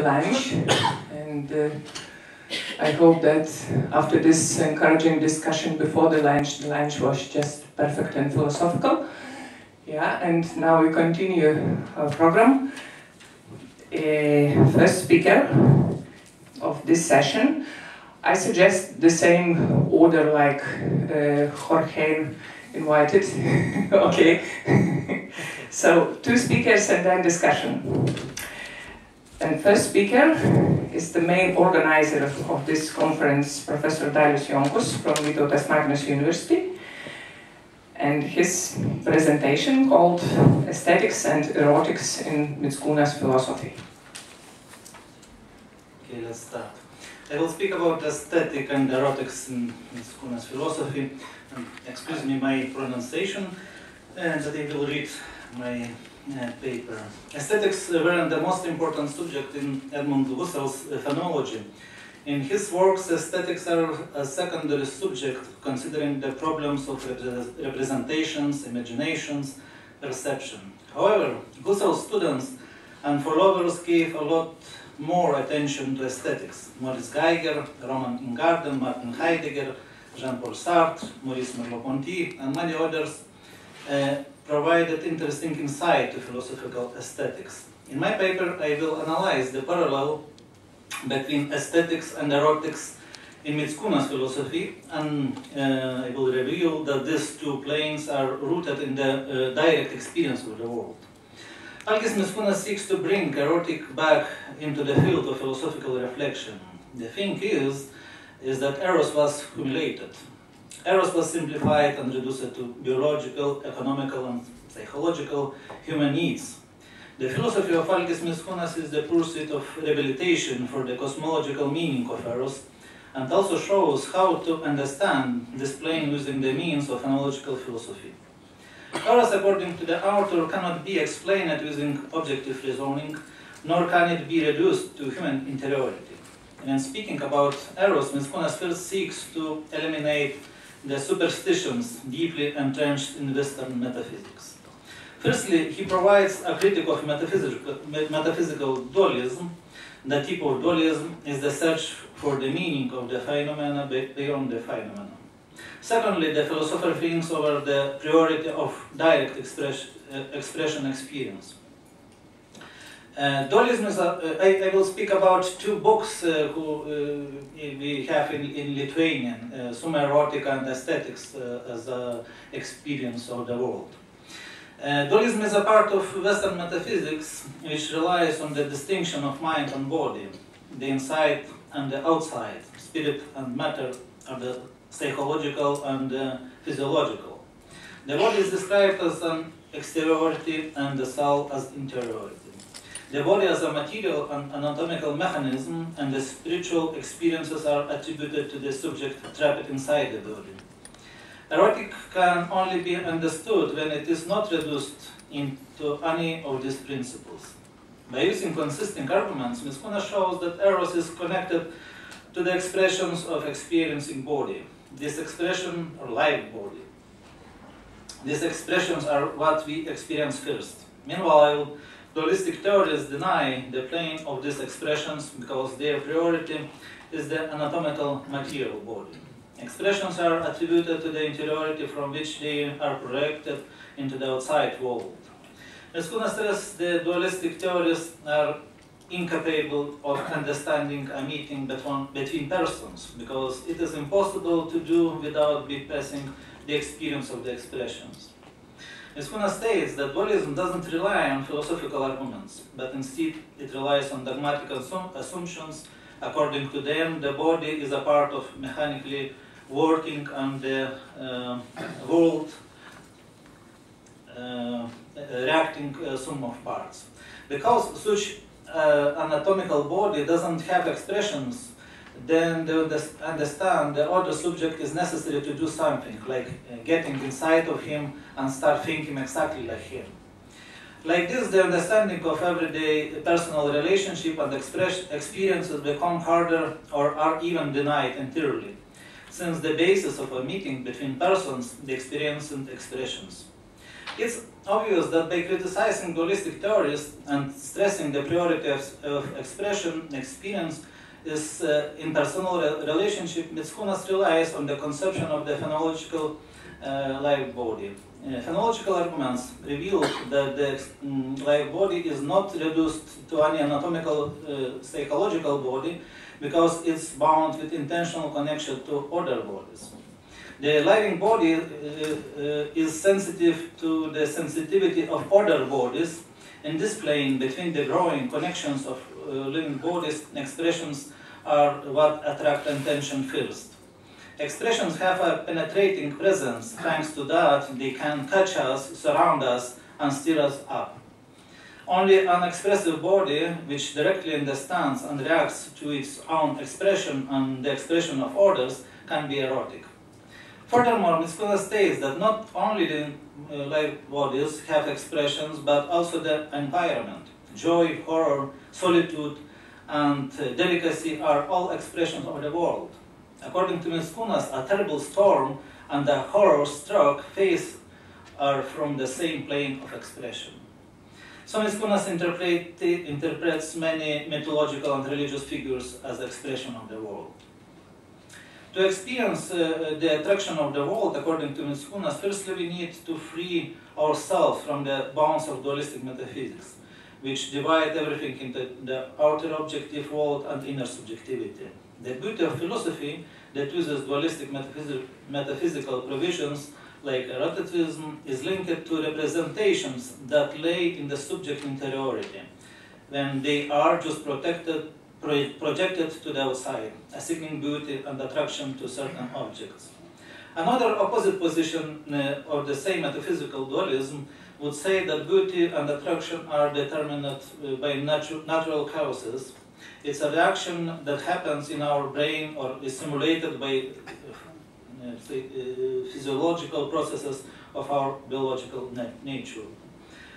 lunch, and I hope that after this encouraging discussion before the lunch was just perfect and philosophical. Yeah, and now we continue our program. First speaker of this session, I suggest the same order like Jorge invited. Okay. So 2 speakers and then discussion. And first speaker is the main organizer of this conference, Professor Dalius Jonkus from Vytautas Magnus University. And his presentation called Aesthetics and Erotics in Mickūnas Philosophy. Okay, let's start. I will speak about aesthetic and erotics in Mickūnas philosophy. Excuse me my pronunciation, and I will read my paper. Aesthetics were the most important subject in Edmund Husserl's phenomenology. In his works, aesthetics are a secondary subject, considering the problems of representations, imaginations, perception. However, Husserl's students and followers gave a lot more attention to aesthetics. Maurice Geiger, Roman Ingarden, Martin Heidegger, Jean-Paul Sartre, Maurice Merleau-Ponty, and many others provided interesting insight to philosophical aesthetics. In my paper, I will analyze the parallel between aesthetics and erotics in Mickūnas philosophy, and I will reveal that these 2 planes are rooted in the direct experience of the world. Algis Mickūnas seeks to bring erotic back into the field of philosophical reflection. The thing is that Eros was humiliated. Eros was simplified and reduced to biological, economical, and psychological human needs. The philosophy of Algis Mickūnas is the pursuit of rehabilitation for the cosmological meaning of Eros, and also shows how to understand this plane using the means of analogical philosophy. Eros, according to the author, cannot be explained using objective reasoning, nor can it be reduced to human interiority. And in speaking about Eros, Mickūnas first seeks to eliminate the superstitions deeply entrenched in Western metaphysics. Firstly, he provides a critique of metaphysical dualism. The type of dualism is the search for the meaning of the phenomena beyond the phenomena. Secondly, the philosopher thinks over the priority of direct expression experience. Dualism is I will speak about 2 books we have in Lithuanian, Summa Erotica and Aesthetics as an experience of the world. Dualism is a part of Western metaphysics which relies on the distinction of mind and body. The inside and the outside, spirit and matter are the psychological and the physiological. The body is described as an exteriority and the soul as interiority. The body as a material and anatomical mechanism, and the spiritual experiences are attributed to the subject trapped inside the body. Erotic can only be understood when it is not reduced into any of these principles. By using consistent arguments, Mickūnas shows that Eros is connected to the expressions of experiencing body. This expression, or live body. These expressions are what we experience first. Meanwhile, dualistic theories deny the plane of these expressions because their priority is the anatomical material body. Expressions are attributed to the interiority from which they are projected into the outside world. Mickūnas says the dualistic theories are incapable of understanding a meeting between persons because it is impossible to do without bypassing the experience of the expressions. Mickūnas states that dualism doesn't rely on philosophical arguments, but instead it relies on dogmatic assumptions. According to them, the body is a part of mechanically working and the world reacting sum of parts. Because such anatomical body doesn't have expressions, then to understand the other subject is necessary to do something, like getting inside of him and start thinking exactly like him. Like this, the understanding of everyday personal relationship and experiences become harder or are even denied entirely, since the basis of a meeting between persons, the experience and expressions. It's obvious that by criticizing dualistic theories and stressing the priority of expression, experience is impersonal relationship, Mitskunas relies on the conception of the phenomenological life body. Phenomenological arguments reveal that the life body is not reduced to any anatomical psychological body because it's bound with intentional connection to other bodies. The living body is sensitive to the sensitivity of other bodies, and this plane between the growing connections of living bodies, expressions are what attract attention first. Expressions have a penetrating presence. Thanks to that, they can catch us, surround us, and stir us up. Only an expressive body, which directly understands and reacts to its own expression and the expression of others, can be erotic. Furthermore, Mitskunas states that not only the live bodies have expressions, but also the environment. Joy, horror, solitude, and delicacy are all expressions of the world. According to Mitskunas, a terrible storm and a horror-struck face are from the same plane of expression. So Mitskunas interprets many mythological and religious figures as expression of the world. To experience the attraction of the world, according to Mitskunas, firstly we need to free ourselves from the bounds of dualistic metaphysics, which divide everything into the outer objective world and inner subjectivity. The beauty of philosophy that uses dualistic metaphysical provisions like eroticism is linked to representations that lay in the subject interiority, when they are just projected to the outside, assigning beauty and attraction to certain objects. Another opposite position of the same metaphysical dualism would say that beauty and attraction are determined by natural causes. It's a reaction that happens in our brain or is simulated by physiological processes of our biological nature.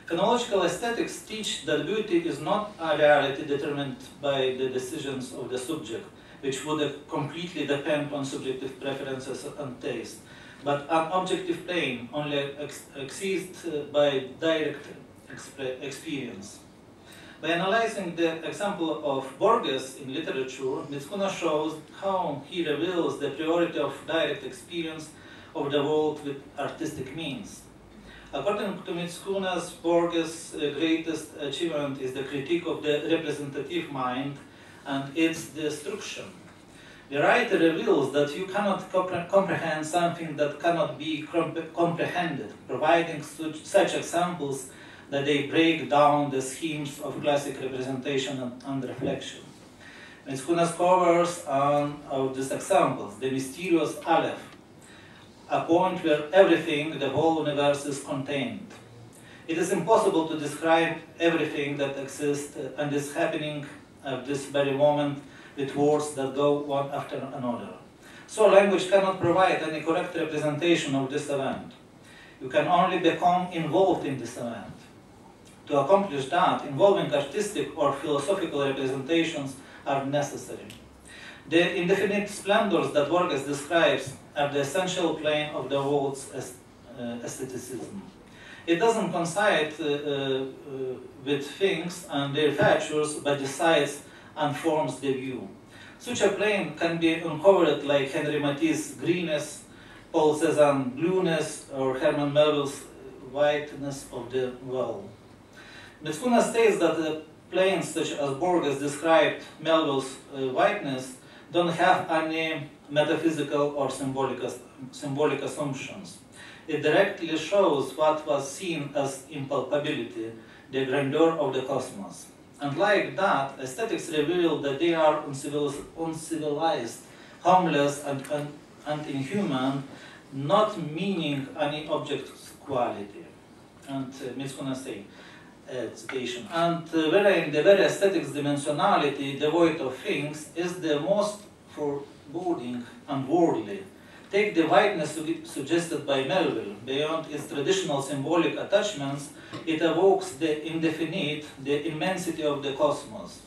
Phenomenological aesthetics teach that beauty is not a reality determined by the decisions of the subject, which would completely depend on subjective preferences and taste, but an objective plane only exists by direct experience. By analyzing the example of Borges in literature, Mitskunas shows how he reveals the priority of direct experience of the world with artistic means. According to Mitskunas, Borges' greatest achievement is the critique of the representative mind and its destruction. The writer reveals that you cannot comprehend something that cannot be comprehended, providing such examples that they break down the schemes of classic representation and reflection. Mitskunas covers of these examples the mysterious Aleph, a point where everything, the whole universe, is contained. It is impossible to describe everything that exists and is happening at this very moment with words that go one after another. So language cannot provide any correct representation of this event. You can only become involved in this event. To accomplish that, involving artistic or philosophical representations are necessary. The indefinite splendors that Borges describes are the essential plane of the world's aestheticism. It doesn't coincide with things and their features, but decides and forms the view. Such a plane can be uncovered like Henri Matisse's greenness, Paul Cézanne's blueness, or Herman Melville's whiteness of the well. Mitskunas states that the planes such as Borges described Melville's whiteness don't have any metaphysical or symbolic assumptions. It directly shows what was seen as impalpability, the grandeur of the cosmos. And like that, aesthetics reveal that they are uncivilized, harmless, and inhuman, not meaning any object's quality. And Mitskunas say, citation, and wherein the very aesthetics dimensionality, devoid of things, is the most foreboding and worldly. Take the whiteness suggested by Melville. Beyond its traditional symbolic attachments, it evokes the indefinite, the immensity of the cosmos.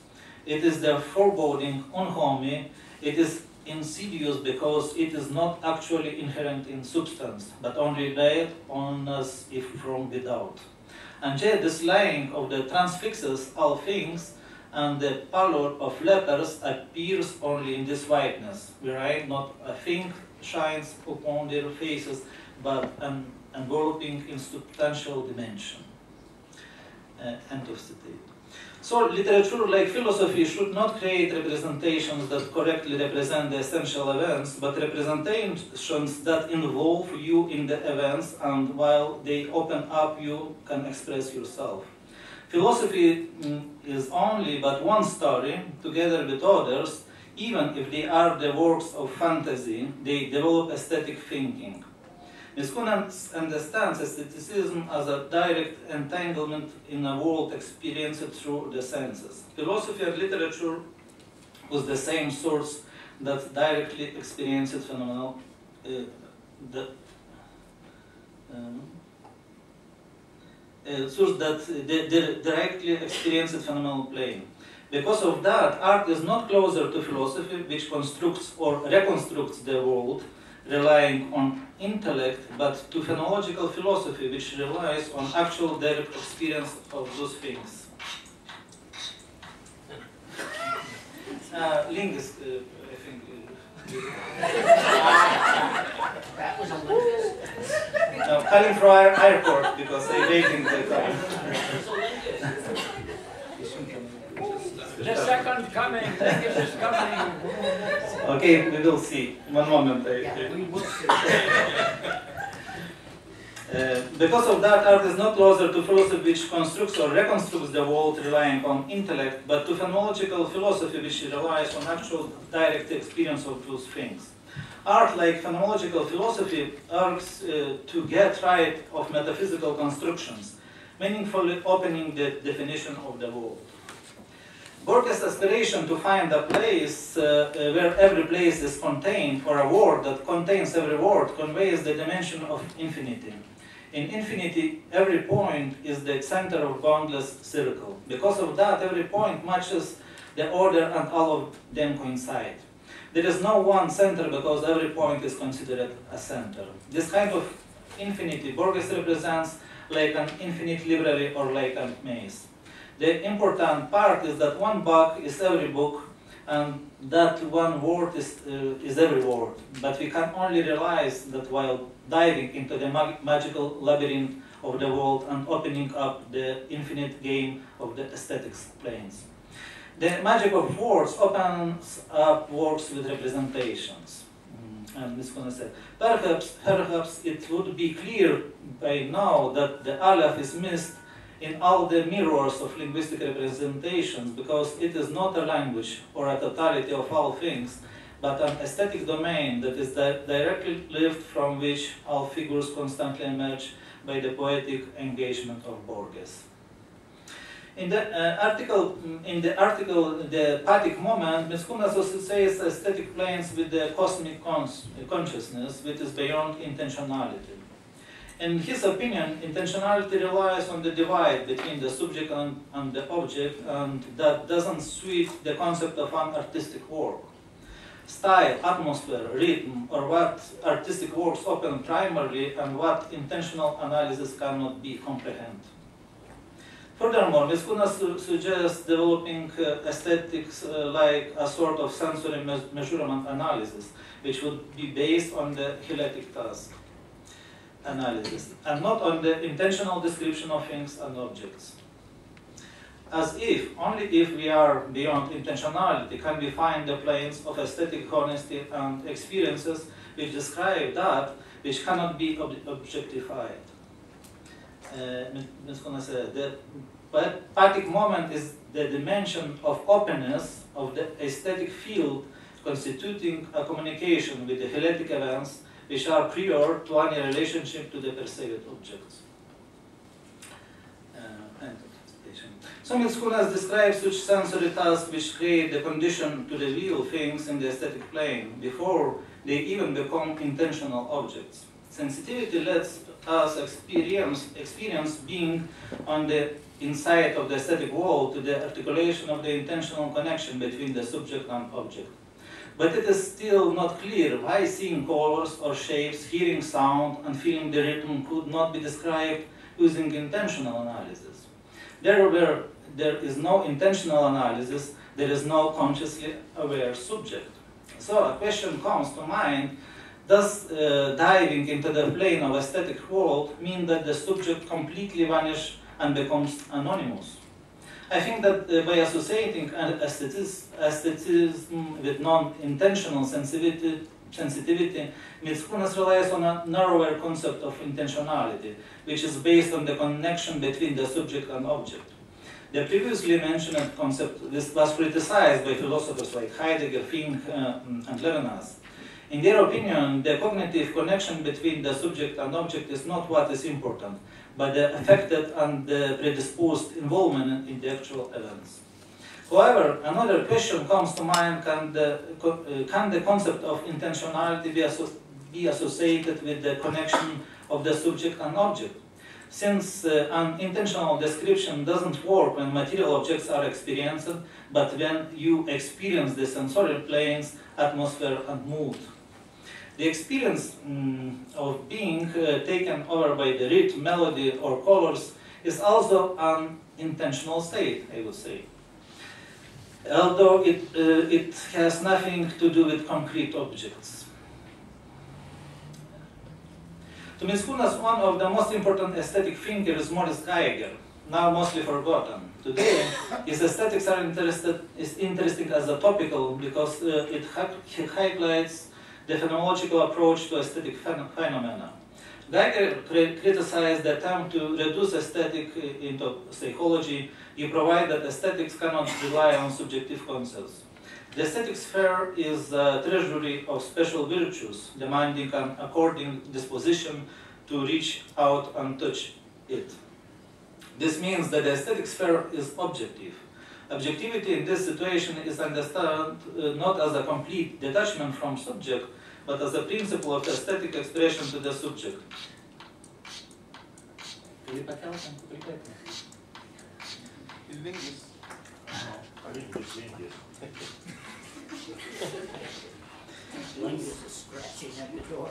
It is the foreboding, unhomey, it is insidious because it is not actually inherent in substance, but only laid on us if from without. And yet this laying of the transfixes all things, and the pallor of lepers appears only in this whiteness, wherein not a thing shines upon their faces, but an enveloping insubstantial dimension. End of citation. So literature, like philosophy, should not create representations that correctly represent the essential events, but representations that involve you in the events, and while they open up, you can express yourself. Philosophy is only but one story, together with others. Even if they are the works of fantasy, they develop aesthetic thinking. Miskuna understands aestheticism as a direct entanglement in a world experienced through the senses. Philosophy and literature was the same source that directly experienced phenomenal directly experienced phenomenal plane. Because of that, art is not closer to philosophy, which constructs or reconstructs the world, relying on intellect, but to phenomenological philosophy, which relies on actual direct experience of those things. Lingus, I think. That was a lingus? Calling from airport because they're waiting the car. The second coming, lingus is coming. Okay, we will see. One moment. Yeah, we will see. Because of that, art is not closer to philosophy, which constructs or reconstructs the world relying on intellect, but to phenomenological philosophy, which relies on actual direct experience of those things. Art, like phenomenological philosophy, urges to get right of metaphysical constructions, meaningfully opening the definition of the world. Borges' aspiration to find a place where every place is contained, or a word that contains every word, conveys the dimension of infinity. In infinity, every point is the center of boundless circle. Because of that, every point matches the order and all of them coincide. There is no one center because every point is considered a center. This kind of infinity Borges represents like an infinite library or like a maze. The important part is that one book is every book, and that one word is every word. But we can only realize that while diving into the magical labyrinth of the world and opening up the infinite game of the aesthetics planes. The magic of words opens up works with representations. And Ms. Kuna said, perhaps it would be clear by now that the Aleph is missed in all the mirrors of linguistic representations, because it is not a language or a totality of all things, but an aesthetic domain that is directly lived, from which all figures constantly emerge by the poetic engagement of Borges. In the article, The Pathic Moment, Ms. Kuna associates aesthetic planes with the cosmic consciousness, which is beyond intentionality. In his opinion, intentionality relies on the divide between the subject and the object, and that doesn't suit the concept of an artistic work. Style, atmosphere, rhythm, or what artistic works open primarily, and what intentional analysis cannot be comprehend. Furthermore, Ms. Kuna suggests developing aesthetics like a sort of sensory measurement analysis, which would be based on the hyletic task analysis, and not on the intentional description of things and objects. As if, only if we are beyond intentionality, can we find the planes of aesthetic honesty and experiences which describe that which cannot be objectified. Ms. Kuna said, the Pathic moment is the dimension of openness of the aesthetic field, constituting a communication with the hyletic events which are prior to any relationship to the perceived objects. So Ms. Kuna describes such sensory tasks which create the condition to reveal things in the aesthetic plane before they even become intentional objects. Sensitivity lets us experience being on the inside of the aesthetic world to the articulation of the intentional connection between the subject and object. But it is still not clear why seeing colors or shapes, hearing sound, and feeling the rhythm could not be described using intentional analysis. There is no intentional analysis, there is no consciously aware subject. So a question comes to mind, does diving into the plane of aesthetic world mean that the subject completely vanishes and becomes anonymous? I think that by associating aestheticism with non-intentional sensitivity, Mickūnas relies on a narrower concept of intentionality, which is based on the connection between the subject and object. The previously mentioned concept was criticized by philosophers like Heidegger, Fink, and Levinas. In their opinion, the cognitive connection between the subject and object is not what is important, but the affected and the predisposed involvement in the actual events. However, another question comes to mind, can the concept of intentionality be associated with the connection of the subject and object? Since an intentional description doesn't work when material objects are experienced, but when you experience the sensorial planes, atmosphere, and mood. The experience of being taken over by the rhythm, melody, or colors is also an intentional state, I would say. Although it has nothing to do with concrete objects. To Mickūnas, one of the most important aesthetic thinkers is Maurice Geiger, now mostly forgotten. Today, his aesthetics are interesting as a topical because it highlights the phenomenological approach to aesthetic phenomena. Geiger criticized the attempt to reduce aesthetic into psychology. He provided that aesthetics cannot rely on subjective concepts. The aesthetic sphere is a treasury of special virtues, demanding an according disposition to reach out and touch it. This means that the aesthetic sphere is objective. Objectivity in this situation is understood not as a complete detachment from subject, but as a principle of aesthetic expression to the subject. Lingus is scratching at the door.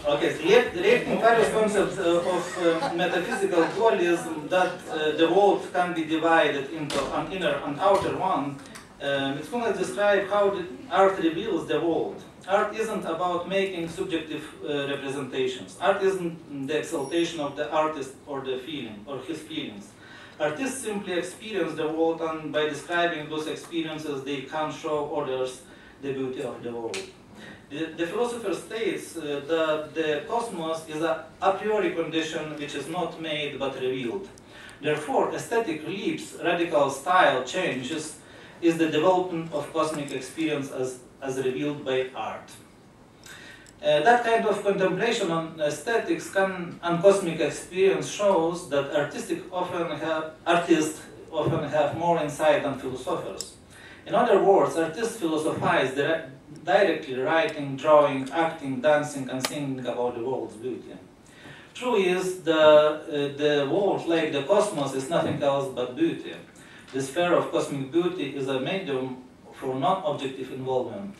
Okay, so relating various concepts of metaphysical dualism that the world can be divided into an inner and outer one, Mickūnas describes how the art reveals the world. Art isn't about making subjective representations. Art isn't the exaltation of the artist or the feeling or his feelings. Artists simply experience the world, and by describing those experiences, they can show others the beauty of the world. The philosopher states that the cosmos is a priori condition which is not made but revealed. Therefore, aesthetic leaps, radical style changes, is the development of cosmic experience as revealed by art. That kind of contemplation on aesthetics and cosmic experience shows that artists often have more insight than philosophers. In other words, artists philosophize directly, writing, drawing, acting, dancing, and singing about the world's beauty. True is, the world, like the cosmos, is nothing else but beauty. The sphere of cosmic beauty is a medium for non-objective involvement.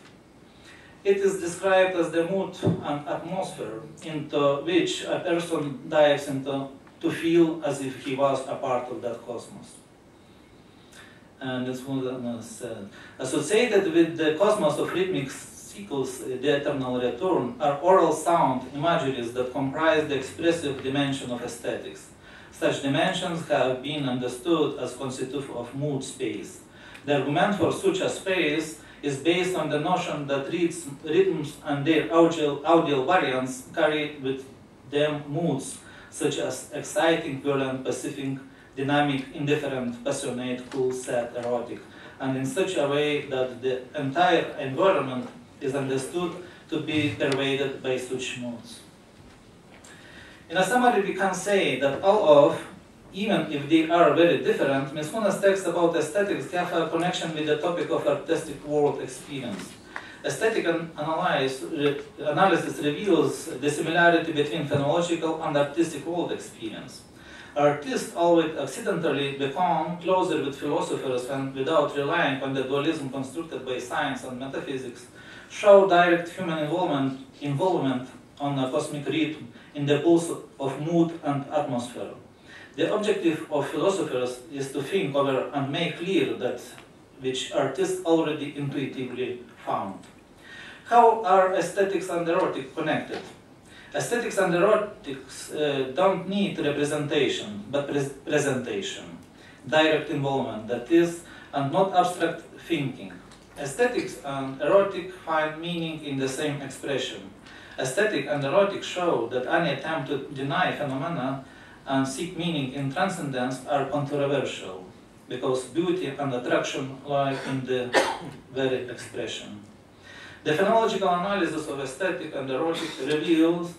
It is described as the mood and atmosphere into which a person dives into to feel as if he was a part of that cosmos. And it's associated with the cosmos of rhythmic cycles, the eternal return, are oral sound imageries that comprise the expressive dimension of aesthetics. Such dimensions have been understood as constitutive of mood space. The argument for such a space is based on the notion that rhythms and their audial variants carry with them moods such as exciting, violent, pacific, dynamic, indifferent, passionate, cool, sad, erotic, and in such a way that the entire environment is understood to be pervaded by such moods. In a summary, we can say that all of, even if they are very different, Mickūnas' text about aesthetics have a connection with the topic of artistic world experience. Aesthetic analysis reveals the similarity between phenomenological and artistic world experience. Artists always accidentally become closer with philosophers and, without relying on the dualism constructed by science and metaphysics, show direct human involvement on a cosmic rhythm in the pulse of mood and atmosphere. The objective of philosophers is to think over and make clear that which artists already intuitively found. How are aesthetics and erotic connected? Aesthetics and erotics don't need representation, but presentation, direct involvement, that is, and not abstract thinking. Aesthetics and erotic find meaning in the same expression. Aesthetic and erotic show that any attempt to deny phenomena and seek meaning in transcendence are controversial, because beauty and attraction lie in the very expression. The phenomenological analysis of aesthetic and erotic reveals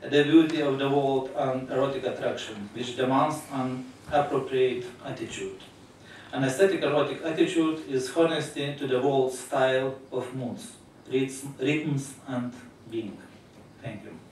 the beauty of the world and erotic attraction, which demands an appropriate attitude. An aesthetic erotic attitude is honesty to the world's style of moods, rhythms, and being. Thank you.